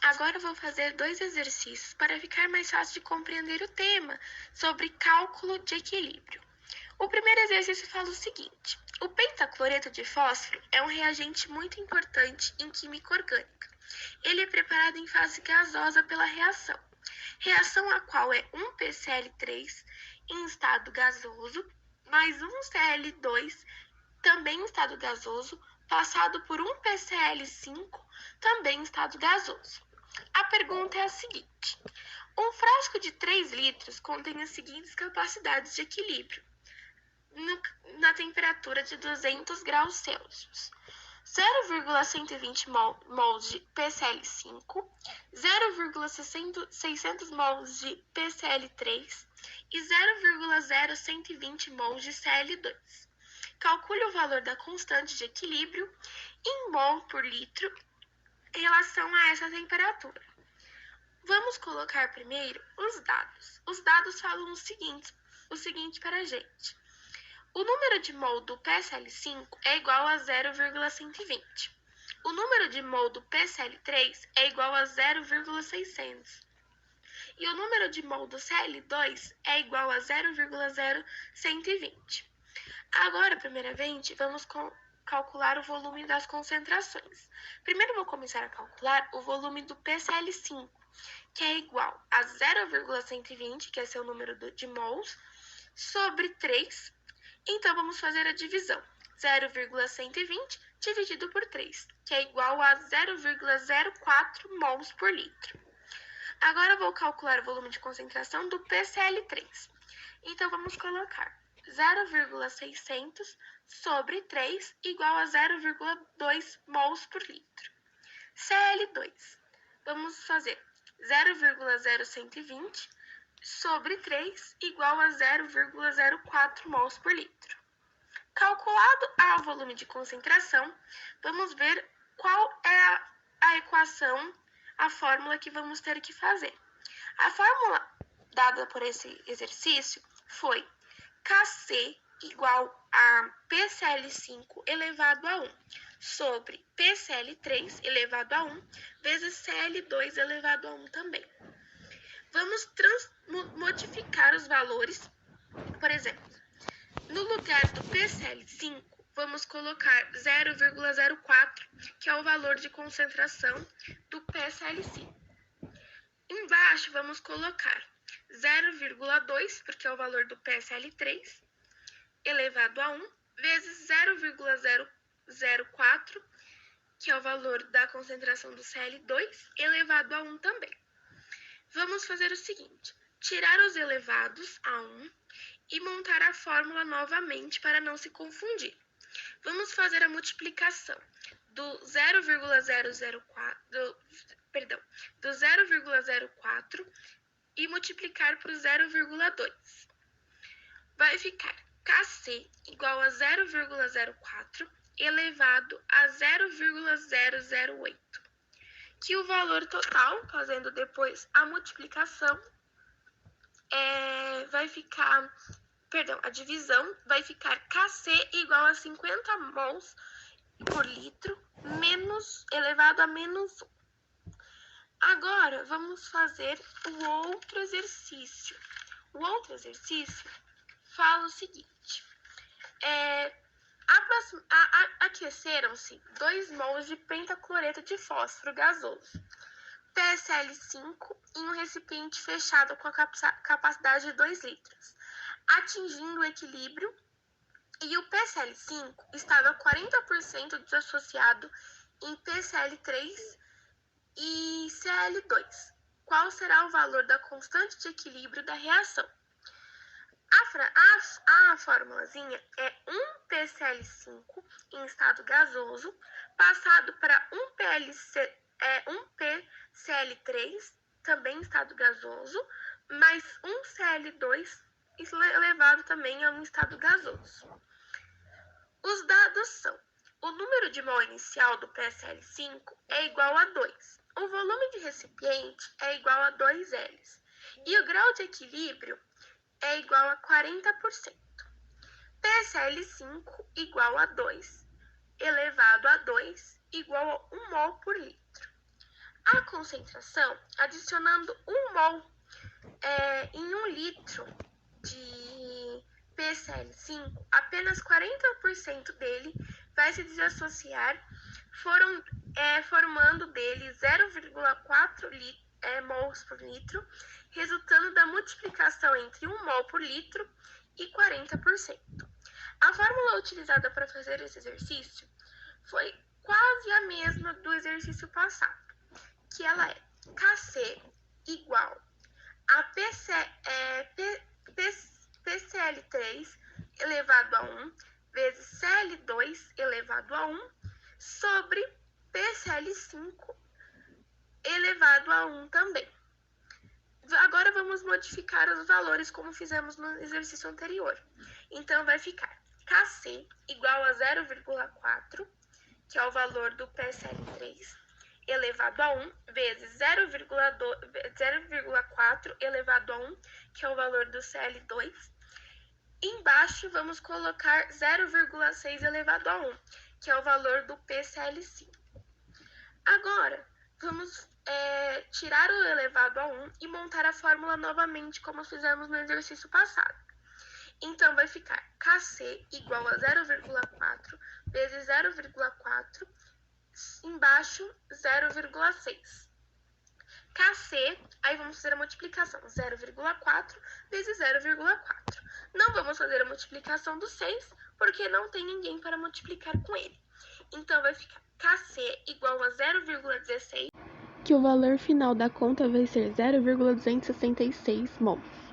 agora eu vou fazer 2 exercícios para ficar mais fácil de compreender o tema sobre cálculo de equilíbrio. O primeiro exercício fala o seguinte: o pentacloreto de fósforo é um reagente muito importante em química orgânica. Ele é preparado em fase gasosa pela reação a qual é um PCl3 em estado gasoso, mais um Cl2 também em estado gasoso, passado por um PCl5, também em estado gasoso. A pergunta é a seguinte: um frasco de 3 litros contém as seguintes capacidades de equilíbrio na temperatura de 200 graus Celsius: 0,120 mols de PCl5, 0,600 mols de PCl3 e 0,0120 mols de Cl2. Calcule o valor da constante de equilíbrio em mol por litro em relação a essa temperatura. Vamos colocar primeiro os dados. Os dados falam o seguinte para a gente: o número de mol do PCl5 é igual a 0,120. O número de mol do PCl3 é igual a 0,600. E o número de mol do Cl2 é igual a 0,0120. Agora, primeiramente, vamos calcular o volume das concentrações. Primeiro, vou começar a calcular o volume do PCl5, que é igual a 0,120, que é seu número de mols, sobre 3. Então, vamos fazer a divisão. 0,120 dividido por 3, que é igual a 0,04 mols por litro. Agora, vou calcular o volume de concentração do PCl3. Então, vamos colocar 0,600 sobre 3 igual a 0,2 mols por litro. Cl2, vamos fazer 0,0120 sobre 3 igual a 0,04 mols por litro. Calculado o volume de concentração, vamos ver qual é a equação, a fórmula que vamos ter que fazer. A fórmula dada por esse exercício foi Kc igual a PCl5 elevado a 1 sobre PCl3 elevado a 1 vezes Cl2 elevado a 1 também. Vamos modificar os valores. Por exemplo, no lugar do PCl5, vamos colocar 0,04, que é o valor de concentração do PCl5. Embaixo, vamos colocar 0,2, porque é o valor do PCl3, elevado a 1, vezes 0,004, que é o valor da concentração do Cl2, elevado a 1 também. Vamos fazer o seguinte: tirar os elevados a 1 e montar a fórmula novamente para não se confundir. Vamos fazer a multiplicação do 0,04 e multiplicar por 0,2. Vai ficar Kc igual a 0,04 elevado a 0,008, que o valor total, fazendo depois a multiplicação, a divisão vai ficar Kc igual a 50 mols por litro elevado a menos 1. Agora, vamos fazer o outro exercício. O outro exercício fala o seguinte: aqueceram-se 2 mols de pentacloreto de fósforo gasoso, PCl5, em um recipiente fechado com a capacidade de 2 litros, atingindo o equilíbrio, e o PCl5 estava 40% desassociado em PCl3 e Cl2. Qual será o valor da constante de equilíbrio da reação? A formulazinha é 1 PCl5 em estado gasoso, passado para 1 PCl3, também em estado gasoso, mais 1 Cl2 elevado também a um estado gasoso. Os dados são: o número de mol inicial do PCl5 é igual a 2, o volume de recipiente é igual a 2 Ls, e o grau de equilíbrio é igual a 40%. PCl5 igual a 2, elevado a 2, igual a 1 mol por litro. A concentração, adicionando 1 mol em 1 litro de PCl5, apenas 40% dele vai se desassociar, formando dele 0,4 mols por litro, resultando da multiplicação entre 1 mol por litro e 40%. A fórmula utilizada para fazer esse exercício foi quase a mesma do exercício passado, que ela é Kc igual a PCl3 elevado a 1 vezes Cl2 elevado a 1 sobre PCl5 elevado a 1 também. Agora vamos modificar os valores como fizemos no exercício anterior. Então, vai ficar Kc igual a 0,4, que é o valor do PCl3, elevado a 1, vezes 0,4 elevado a 1, que é o valor do Cl2. Embaixo, vamos colocar 0,6 elevado a 1, que é o valor do PCl5. Agora, vamos tirar o elevado a 1 e montar a fórmula novamente, como fizemos no exercício passado. Então, vai ficar Kc igual a 0,4 vezes 0,4, embaixo 0,6. Kc, aí vamos fazer a multiplicação, 0,4 vezes 0,4. Não vamos fazer a multiplicação do 6, porque não tem ninguém para multiplicar com ele. Então, vai ficar Kc igual a 0,16, que o valor final da conta vai ser 0,266 mols.